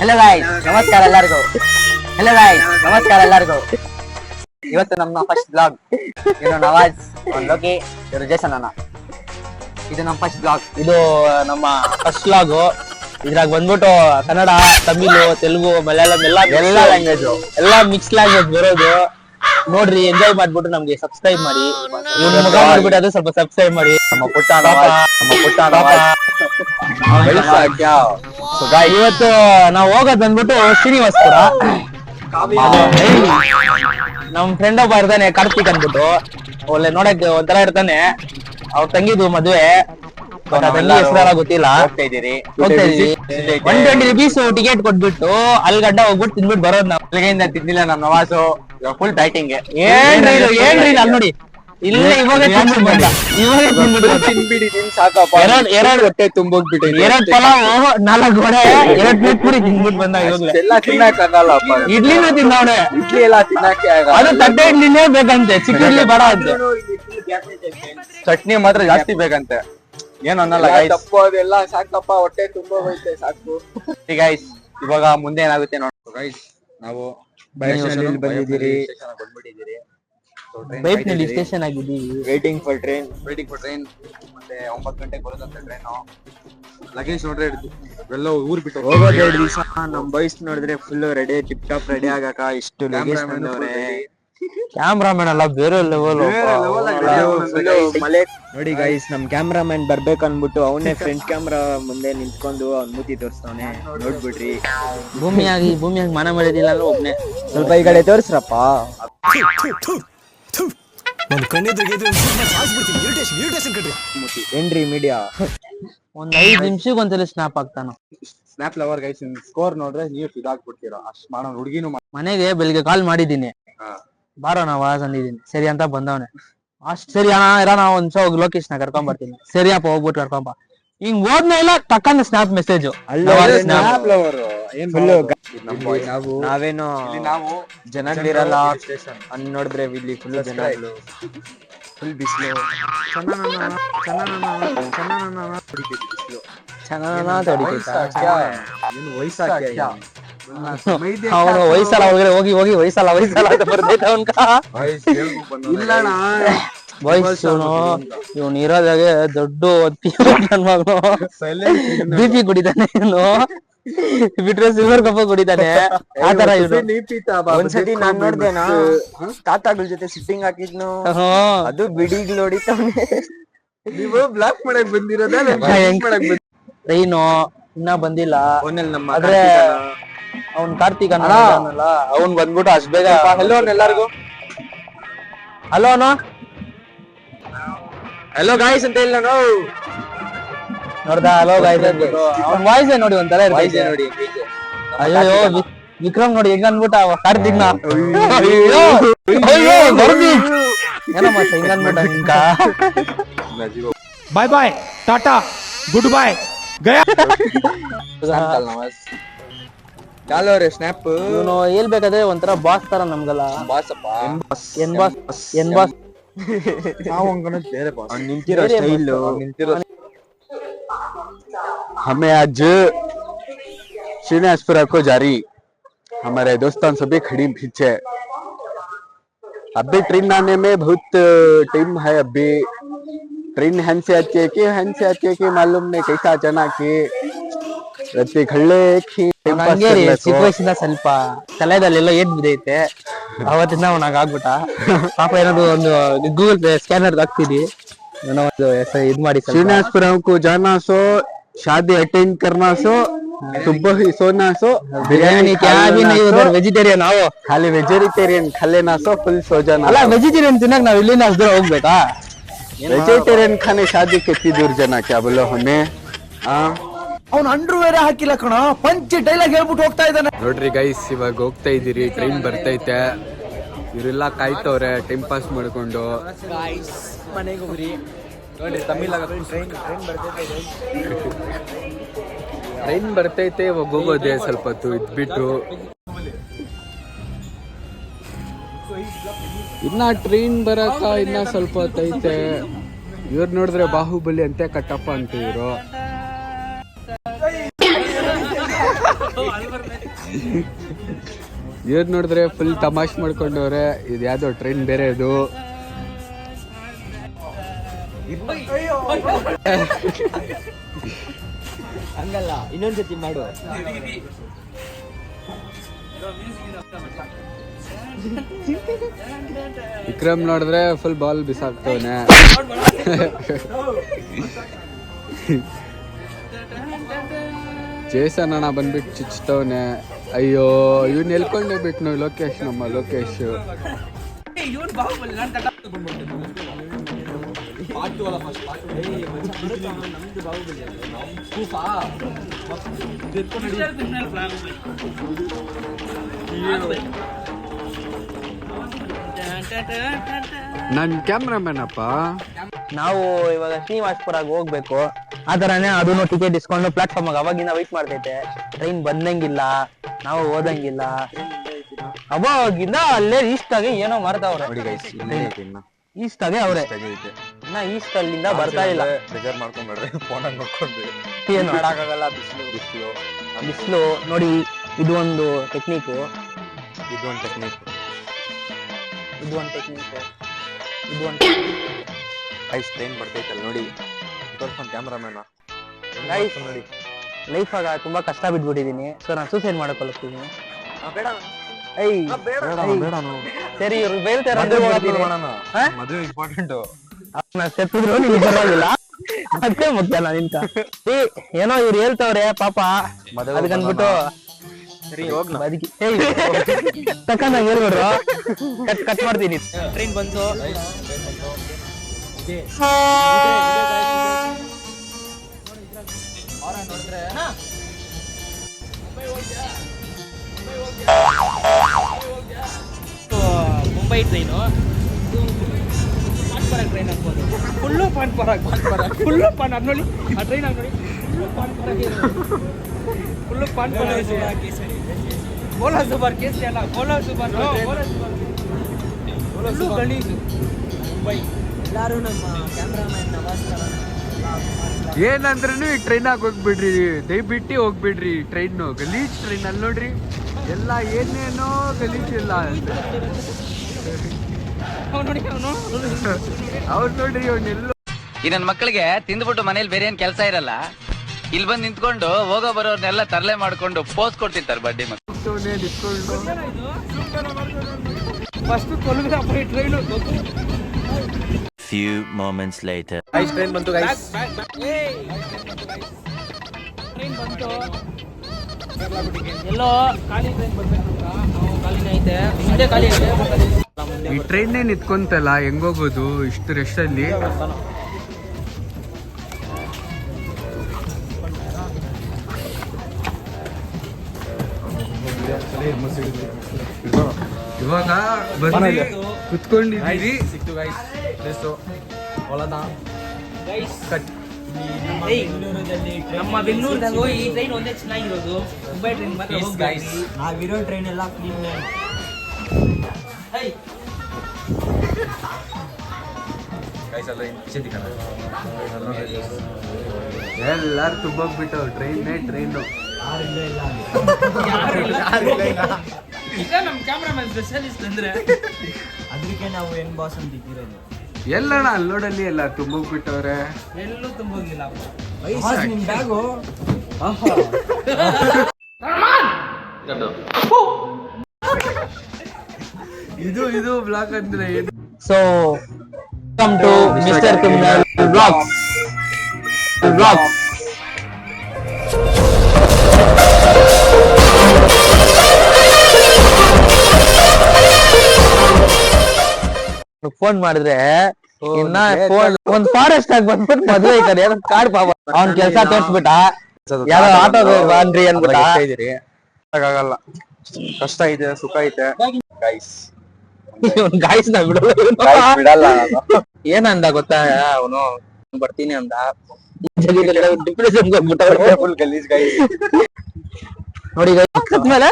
Hello guys, ನಮಸ್ಕಾರ ಎಲ್ಲರಿಗೂ. Hello guys, ನಮಸ್ಕಾರ ಎಲ್ಲರಿಗೂ. ಇವತ್ತು ನಮ್ಮ ಫಸ್ಟ್ ಬ್ಲಾಗ್. ಇನ್ನು ನವಾಜ್, ಲೋಕಿ, ಇವರು ಜೇಸನ್ ಅಣ್ಣ. ಇದು ನಮ್ಮ ಫಸ್ಟ್ ಬ್ಲಾಗ್. ಇದು ನಮ್ಮ ಫಸ್ಟ್ ಬ್ಲಾಗ್. ಇದ್ರಾಗ ಬಂದ್ಬಿಟ್ಟು ಕನ್ನಡ, ತಮಿಳು, ತೆಲುಗು, ಮಲಯಾಳಂ ಎಲ್ಲ ಲ್ಯಾಂಗ್ವೇಜ್ ಎಲ್ಲ ಮಿಕ್ಸ್ ಲ್ಯಾಂಗ್ವೇಜ್ ಬರೋದು. ನೋಡ್ರಿ, ಎಂಜಾಯ್ ಮಾಡ್ಬಿಟ್ಟು ನಮ್ಗೆ ಸಬ್ಸ್ಕ್ರೈಬ್ ಮಾಡಿ. ಇವ್ನ ಮುಖ ಮಾಡ್ಬಿಟ್ಟು ಅದು ಸ್ವಲ್ಪ ಸಬ್ಸ್ಕ್ರೈಬ್ ಮಾಡಿ. ನಮ್ಮ ಪುಟ್ಟ ಇವತ್ತು ನಾವು ಹೋಗೋದ್ ಬಂದ್ಬಿಟ್ಟು ಶ್ರೀನಿವಾಸ್ಪುರ. ನಮ್ ಫ್ರೆಂಡ್ ಒಬ್ಬ ಇರ್ತಾನೆ, ಕಾರ್ತಿಕ್ ಅನ್ಬಿಟ್ಟು. ಒಳ್ಳೆ ನೋಡಕ್ ಒಂಥರ ಇರ್ತಾನೆ. ಅವ್ರ ತಂಗಿದು ಮದ್ವೆ, ತಂಗಿ ಹೆಸರೆಲ್ಲ ಗೊತ್ತಿಲ್ಲ. ಹೋಗ್ತಾ ಇದೀವಿ. 120 rupees ಟಿಕೆಟ್ ಕೊಟ್ಬಿಟ್ಟು ಅಲ್ಲಿ ಗಂಟ ಹೋಗ್ಬಿಟ್ಟು ತಿನ್ಬಿಟ್ಟು ಬರೋದ್. ನಾವು ಬೆಳಗ್ಗೆಯಿಂದ ತಿಂದಿಲ್ಲ ನಮ್ಮ ನವಾಸು. Full dieting. ಏನ್ರಿ ಅಲ್ಲಿ ನೋಡಿ, ಇಲ್ಲೇ ಇವಾಗ ತಿನ್ಬಿಡಿ ಸಾಕಪ್ಪ. ಎರಡು ಹೊಟ್ಟೆ ತುಂಬೋಗ್ಬಿಟ್ಟು 2 ಪಲಾವ್, 4 ವಡೆ, 2 ಪ್ಲೇಟ್ ಪೂರಿ ತಿನ್ಬಿಟ್ಟು ಬಂದ. ಎಲ್ಲ ತಿನ್ನಕ್ ಆಗಲ್ಲಪ್ಪ. ಇಡ್ಲಿನೂ ತಿನ್ನವನೆ. ಇಡ್ಲಿ ಎಲ್ಲ ತಿನ್ನಕ್ಕೆ ಅದು ತಟ್ಟೆ ಇಡ್ಲಿನೇ ಬೇಕಂತೆ, ಚಿಕ್ಕ ಇಡ್ಲಿ ಬೇಡ ಅಂತೆ. ಚಟ್ನಿ ಮಾತ್ರ ಜಾಸ್ತಿ ಬೇಕಂತೆ. ಏನು ಅನ್ನಲ್ಲ ತಪ್ಪು, ಅದೆಲ್ಲ ಸಾಕಪ್ಪ. ಹೊಟ್ಟೆ ತುಂಬ ಹೋಯ್ತೆ, ಸಾಕು. ಗೈಸ್, ಇವಾಗ ಮುಂದೆ ಏನಾಗುತ್ತೆ ನೋಡಿ. ಗೈಸ್, ನಾವು ಬಂದಿದ್ದೀರಿ, ಬೈಕ್ನಲ್ಲಿ ಸ್ಟೇಷನ್ ಆಗಿದ್ದೀವಿ. Waiting for train. ಮತ್ತೆ 9 ಗಂಟೆಗೆ ಬರೋದಂತ ಟ್ರೈನು. ಲಗೇಜ್ ನೋಡ್ರೆ ಎಲ್ಲ ಊರ್ ಬಿಟ್ಟು ಹೋಗೋದ್ 2 ದಿವಸ. ನಮ್ ಬಾಯ್ಸ್ ನೋಡಿದ್ರೆ full ready, tip top ready ಆಗಕ ಇಷ್ಟು ಲಗೇಜ್ ಬಂದವ್ರೆ. ಕ್ಯಾಮ್ರಾಮನ್ ಎಲ್ಲ ಬೇರೆ ಲೆವೆಲ್. ಮಳೆ ನೋಡಿ ಗೈಸ್, ನಮ್ ಕ್ಯಾಮ್ರಾಮನ್ ಬರ್ಬೇಕು ಅನ್ಬಿಟ್ಟು ಅವನೇ ಫ್ರಂಟ್ ಕ್ಯಾಮ್ರಾ ಮುಂದೆ ನಿಂತ್ಕೊಂಡು ಅವ್ನ್ ಮೂತಿ ತೋರಿಸ್ತಾವನೆ. ನೋಡ್ಬಿಡ್ರಿ, ಭೂಮಿಯಾಗಿ ಮನ ಮಾಡಿದಿಲ್ಲ ಅಂದ್ರೆ ಒಬ್ನೇ. ಸ್ವಲ್ಪ ಈ ಕಡೆ ತೋರಿಸ್ರಪ್ಪ. ಏನ್ರಿ ಮೀಡಿಯಾ, ಒಂದ್ 5 ನಿಮಿಷಕ್ಕೆ ಒಂದ್ಸಲ ಸ್ನಾಪ್ ಆಗ್ತಾನ. ಸ್ನಾಪ್ ಲವರ್ ಗೈಸ್, ಸ್ಕೋರ್ ನೋಡ್ರೆ ನೀವು ಇದಾಗ್ಬಿಡ್ತೀರಾ. ಅಷ್ಟ್ ಮಾಡೋ ಹುಡುಗಿನೂ ಮನೆಗೆ ಬೆಳಿಗ್ಗೆ ಕಾಲ್ ಮಾಡಿದ್ದೀನಿ, ಬಾರೋ ನಾವು ಅಂದಿದ್ದೀನಿ. ಸರಿ ಅಂತ ಬಂದವನೆ. ಅಷ್ಟ್ ಸರಿ ಅಣ್ಣ ಇರೋಣ, ಒಂದ್ ಹೋಗಿ ಲೊಕೇಶನ್ ಕರ್ಕೊಂಡ್ ಬರ್ತೀನಿ. ಸರಿ ಅಪ್ಪ, ಹೋಗ್ಬಿಟ್ಟು ಕರ್ಕೊಂಬ. ಹಿಂಗ್ ಹೋದ್ನ ಇಲ್ಲ ಟಕ್ಕಂದ ಸ್ನಾಪ್ ಮೆಸೇಜ್. ನಾವೇನೋ ಜನಗಳಿರಲ್ಲ ಅನ್ ನೋಡಿದ್ರೆ ಇಲ್ಲಿ ಫುಲ್ ಜನಗಳು, ಫುಲ್ ಬಿಸಿಲು. ಅವನು ವಯಸ್ಸಲ್ಲ ಒಳಗಡೆ ಹೋಗಿ ವಯಸ್ಸಲ್ಲ ಅಂತ ಬರ್ತೈತೆ ಅವನ್ಕ. ಇವನು ಇರೋದಾಗೆ ದೊಡ್ಡ ನನ್ ಮಗನು. BP ಕುಡಿತಾನೆ ಇವನು, ಬಿಟ್ರೆ ಸಿಲ್ವರ್ ಕಪ್ ಕುಡಿತಾನೆ. ಆತರ ಒಂದ್ಸತಿ ನಾನ್ ನೋಡ್ದೇನಾ, ತಾತಾಗಳ ಜೊತೆ ಸಿಟ್ಟಿಂಗ್ ಹಾಕಿದ್ನು, ಅದು ಬಿಡಿಗಳು ಹೊಡಿತಾವನೆ. ನೀವು ಬ್ಲಾಕ್ ಮಾಡಕ್ ಬಂದಿರೋದ? ಟ್ರೈನು ಇನ್ನ ಬಂದಿಲ್ಲ. ಆದ್ರೆ ಅವ್ನ್ ಕಾರ್ತಿಕ್ ಅಲ್ಲ, ಅವ್ನ್ ಬಂದ್ಬಿಟ್ಟು ಅಷ್ಟ್ ಬೇಗ. ಹೆಲೋ ಎಲ್ಲಾರ್ಗು ಹಲೋನು, ಹೆಲೋ ಗಾಯ್ಸ್ ಅಂತ ಇಲ್ಲ ನಾನು ನೋಡ್ದ. ಹಲೋ ಗಾಯ್ಸ್ ಅಂದ್ಬಿಟ್ಟು ಅವ್ನ್ ವಾಯ್ಸ್ ನೋಡಿ ಒಂಥರ ಇರ್ತೈತೆ ನೋಡಿ. ಅಯ್ಯೋ ವಿಕ್ರಮ್ ನೋಡಿ ಹೆಂಗ ಅನ್ಬಿಟ್ಟ ಕಾರ್ತಿಕ್ನ. ಏನೋ ಮತ್ತೆ ಹಿಂಗ ಅನ್ಬಿಟ್ಟ ನಿಂಕ. ಬಾಯ್ ಬಾಯ್, ಟಾಟಾ, ಗುಡ್ ಬಾಯ್, ಗಯಾ. ಚಾಲೋರೆ ಸ್ನ್ಯಾಪ್. ಇವನು ಹೇಳ್ಬೇಕಾದ್ರೆ ಒಂಥರ ಬಾಸ್ ತರ ನಮ್ಗಲ್ಲ. ಏನ್ ಬಾಸ್ ಬೇರೆ ಬಾಸ್. ನಿಂತಿರೋ ಸ್ಟೈಲ್. हमें आज श्रीनिवासपुरा को जारी, हमारे दोस्तों सभी खड़ी पीछे. अभी ट्रेन आने में बहुत टाइम है. अभी ट्रेन हन से आती है कि मालूम नहीं कैसा अचानक के रत्ती खड़े ಸಿಚುವೇಶನ್ ಸ್ವಲ್ಪ ತಲೆದಲ್ಲೆಲ್ಲ ಏನ್ ಬಿದ್ದೈತೆ. ಅವತ್ತಿಂದ ಅವನಾಗ ಆಗ್ಬಿಟ್ಟ ಪಾಪ. ಏನಾದ್ರು ಒಂದು ಗೂಗಲ್ ಪೇ ಸ್ಕ್ಯಾನರ್ ಹಾಕ್ತಿದಿ, ಏನೋ ಒಂದು ಇದ್ ಮಾಡಿ. श्रीनिवासपुरा को जाना सो, शादी अटेंड करना सो, सुबह ही सोना सो, ಬಿರಿಯಾನಿ ವೆಜಿಟೇರಿಯನ್. ನಾವು खाली वेजिटेरियन खा लेना सो, फुल सो जाना. ಅಲ್ಲ, ವೆಜಿಟೇರಿಯನ್ ತಿನ್ನಕ್ ನಾವ್ ಇಲ್ಲಿಂದ ಅಷ್ಟು ದೂರ ಹೋಗ್ಬೇಕಾ? वेजिटेरियन खाने शादी कितनी दूर जाना, क्या बोलो हमें? ಅವ್ನು ಅಂಡ್ರೂ ಬೇರೆ ಹಾಕಿಲ್ಲ ಕಣ, ಪಂಚ್ ಡೈಲಾಗ್ ಹೇಳ್ಬಿಟ್ಟು ಹೋಗ್ತಾ ಇದ್ದಾನೆ. ನೋಡ್ರಿ ಗೈಸ್, ಇವಾಗ ಹೋಗ್ತಾ ಇದೀರಿ, ಟ್ರೈನ್ ಬರ್ತೈತೆ. ಇವರೆಲ್ಲ ಕಾಯ್ತವ್ರೆ ಟೈಮ್ ಪಾಸ್ ಮಾಡ್ಕೊಂಡು. ಮನೆಗೆ ಹೋಗ್ರಿ ನೋಡ್ರಿ, ತಮಿಳಾಗ ಟ್ರೈನ್ ಬರ್ತೈತೆ, ಇವಾಗ ಹೋಗೋದೆ ಸ್ವಲ್ಪ ಹೊತ್ತು ಇದ್ಬಿಟ್ಟು. ಇನ್ನ ಟ್ರೈನ್ ಬರಕ ಇನ್ನ ಸ್ವಲ್ಪ ಹೊತ್ತೈತೆ. ಇವ್ರು ನೋಡಿದ್ರೆ ಬಾಹುಬಲಿ ಅಂತೆ ಕಟ್ಟಪ್ಪ ಅಂತ ಇವ್ರು. ಇವ್ರು ನೋಡಿದ್ರೆ ಫುಲ್ ತಮಾಷ್ ಮಾಡ್ಕೊಂಡವ್ರೆ. ಇದು ಯಾವ್ದೋ ಟ್ರೈನ್ ಬೇರೆ ಇದು. ಹಂಗಲ್ಲ, ಇನ್ನೊಂದ್ಸತಿ ಮಾಡು. ವಿಕ್ರಮ್ ನೋಡಿದ್ರೆ ಫುಲ್ ಬಾಲ್ ಬಿಸಾಕ್ತವನೆ. ಜೇಸನ್ ಅಣ್ಣ ಬಂದ್ಬಿಟ್ಟು ಚುಚ್ತವನೆ. ಅಯ್ಯೋ ಇವ್ನ ಎಲ್ಕೊಂಡೇ ಬಿಟ್ಟು ನಾವು ಲೋಕೇಶ್, ನಮ್ಮ ಲೋಕೇಶ್. ನನ್ ಕ್ಯಾಮ್ರಾಮನ್ ಅಪ್ಪ. ನಾವು ಇವಾಗ ಶ್ರೀನಿವಾಸ್ಪುರಾಗ ಹೋಗ್ಬೇಕು. ಆ ತರಾನೇ ಅದನ್ನು ಟಿಕೆಟ್ ಇಸ್ಕೊಂಡು ಪ್ಲಾಟ್ಫಾರ್ಮ್ ಅವಾಗಿಂದ ವೈಟ್ ಮಾಡ್ತೈತೆ. ಟ್ರೈನ್ ಬಂದಂಗಿಲ್ಲ, ನಾವು ಓದಂಗಿಲ್ಲ. ಅವಾಗಿಂದ ಅಲ್ಲೇ ಈಸ್ಟ್ ಆಗಿ ಏನೋ ಮಾಡ್ತಾವ್ರೆ. ಈಸ್ಟ್ ಆಗಿ ಅವ್ರೆ ಇನ್ನ ಈಸ್ಟ್ ಅಲ್ಲಿಂದ ಬರ್ತಾ ಇಲ್ಲ. ಬೇಜಾರ್ ಮಾಡ್ಕೊಂಡ್ಬೇಡ್ರಿ, ಫೋನಾಗ ನೋಡ್ಕೊಂಡು ಏನು ಮಾಡಕ್ಕಾಗಲ್ಲ. ಬಿಸಿಲು ನೋಡಿ. ಇದು ಒಂದು ಟೆಕ್ನಿಕ್. ಐಸ್ ಟ್ರೈನ್ ಬರ್ತೈತಲ್ಲ ನೋಡಿ. ಕ್ಯಾಮ್ರಾಮನ್ ನೋಡಿ. ಲೈಫ್ ಆಗ ತುಂಬಾ ಕಷ್ಟ ಬಿಟ್ಬಿಟ್ಟಿದೀನಿ. ಸೊ ನಾನು ಸೂಸೈಡ್ ಮಾಡಕೊಳ್ಳುತ್ತೀನಿ. ಸರಿ, ಇವ್ರು ಬೇಳ್ತಾರೆ. ಮದುವೆ ಇಂಪಾರ್ಟೆಂಟ್. ಸೆತ್ತಿದ್ರು ನಿಮ್ಗೆ ಪರವಾಗಿಲ್ಲ, ಮತ್ತೆ ಮುಖ್ಯ ನಿಂತ. ಏನೋ ಇವ್ರು ಹೇಳ್ತವ್ರೆ ಪಾಪ, ಅದಕ್ಕನ್ಬಿಟ್ಟು ಬದುಕಿ ತಕ್ಕಂದಾಗ ಹೇಳ್ಬಿಡ್ರು. ಕಟ್ ಮಾಡ್ತೀನಿ. ಟ್ರೈನ್ ಬಂತು. ಮುಂಬೈ ಟ್ರೈನು ಟ್ರೈನ್ ಹಾಕ್ಬೋದು. Full Pan Parag full Pan. ಅದು ನೋಡಿ ಆ ಟ್ರೈನ್ ಆಗಿ ನೋಡಿ. ಫುಲ್ಲು ಪಾನ್ ಪರಾಗ್. ಗೋಲಾ ಸುಬಾರ್ ಕೇಸರಿ ಅಲ್ಲ, ಗೋಲಾ ಸುಬಾರ್. ಫುಲ್ಲು ಗಲೀಜು ಮುಂಬೈ. ಎಲ್ಲರೂ ನಮ್ಮ ಕ್ಯಾಮ್ರಾಮನ್ ನಮಸ್ಕಾರ. ಏನಂದ್ರೂ ಈ ಟ್ರೈನ್ ಆಗಿ ಹೋಗ್ಬಿಡ್ರಿ, ದಯವಿಟ್ಟು ಹೋಗ್ಬಿಡ್ರಿ. ಟ್ರೈನು ಗಲೀಜ್ ಟ್ರೈನ್. ಅಲ್ಲಿ ನೋಡ್ರಿ ಎಲ್ಲ ಏನೇನೋ ಗಲೀಜ್ ಇಲ್ಲ. ಅವ್ರು ನೋಡ್ರಿ ಅವನ್ನೆಲ್ಲ. ಈ ನನ್ನ ಮಕ್ಕಳಿಗೆ ತಿಂದ್ಬಿಟ್ಟು ಮನೇಲಿ ಬೇರೆ ಏನ್ ಕೆಲಸ ಇರಲ್ಲ, ಇಲ್ಲಿ ಬಂದು ನಿಂತ್ಕೊಂಡು ಹೋಗೋ ಬರೋರ್ನೆಲ್ಲ ತರಲೆ ಮಾಡ್ಕೊಂಡು ಪೋಸ್ ಕೊಡ್ತಿರ್ತಾರೆ ಬಡ್ಡಿ ಮಕ್ಕಳು. ನಿಂತ್ಕೊಂಡು ಫಸ್ಟ್ ಕೊಲ್ಗಡೆ train. Few moments later. Guys train ಬಂತು ಗೈಸ್. ಟ್ರೈನ್ ಬಂತು. ಎಲ್ಲೋ ಖಾಲಿ ಟ್ರೈನ್ ಬರ್ಬೇಕು. ಖಾಲಿನೇ ಐತೆ, ಹಿಂದೆ ಖಾಲಿ ಐತೆ. ಈ ಟ್ರೈನ್ನೇ ನಿಂತ್ಕೊಂತಲ್ಲ, ಹೆಂಗೋಗೋದು ಇಷ್ಟು ರಶ್ ಅಲ್ಲಿ? ಇವಾಗ ಬಂದು ಕುತ್ಕೊಂಡಿದ್ದೀವಿ. ನಮ್ಮ ಬೆಂಗಳೂರಿನಾಗ ಈ ಟ್ರೈನ್ ಒಂದೇ ಚೆನ್ನಾಗಿರೋದು. ಮುಂಬೈ ಟ್ರೈನ್ ಮಾತ್ರ ನಾವಿರೋ ಟ್ರೈನ್ ಎಲ್ಲ ಕ್ಲೀನ್. ಎಲ್ಲಾರು ತುಂಬೋಗ್ಬಿಟ್ಟು ಟ್ರೈನೇ ಟ್ರೈನು. ನಮ್ಮ ಕ್ಯಾಮ್ರಾಮನ್ ಸ್ಪೆಷಲಿಸ್ಟ್ ಅಂದ್ರೆ ಅದಕ್ಕೆ ನಾವು ಏನ್ ಬಾಸ್ ಅಂತ ಇಟ್ಟಿರೋದು. ಎಲ್ಲಣ್ಣ ಅಲ್ಲೋಡಲ್ಲಿ ಎಲ್ಲ ತುಂಬೋಗ್ಬಿಟ್ಟವ್ರೆ. ಎಲ್ಲೂ ತುಂಬೋಗಿಲ್ಲ. ನಿಮ್ ಬ್ಯಾಗು ಇದು ಬ್ಲಾಕ್ ಅಂದ್ರೆ ಏನು? So welcome to mister criminal blogs. Phone ಮಾಡಿದ್ರೆ ಇನ್ನ ಫೋನ್ ಒಂದ್ ಫಾರೆಸ್ಟ್ ಆಗಿ ಬಂದ್ಬಿಟ್ಟು ಮದ್ವೆ ಐತಾರೆ. ಯಾರೋ ಕಾಡ್ ಪಾಪ ಅವ್ನ್ ಕೆಲ್ಸ ತೋರ್ಸ್ಬಿಟ್ಟ. ಯಾರೋ ಆಟೋ ಬಾಂಡ್ರಿ ಅನ್ಬಿಟ್ಟ. ಆಗಲ್ಲ, ಕಷ್ಟ ಐತೆ, ಸುಖ ಐತೆ. ಗೈಸ್ ಗಾಯ್ಸ್ ನಾ ಬಿಡಲ್ಲ ನಾನು. ಏನಂದ ಗೊತ್ತಾ, ಅವನು ಬರ್ತೀನಿ ಅಂದ. ಡಿಪ್ರೆಷನ್ ಫುಲ್ ಗಲೀಜ್ ಗೈಸ್. ನೋಡಿ ಮೇಲೆ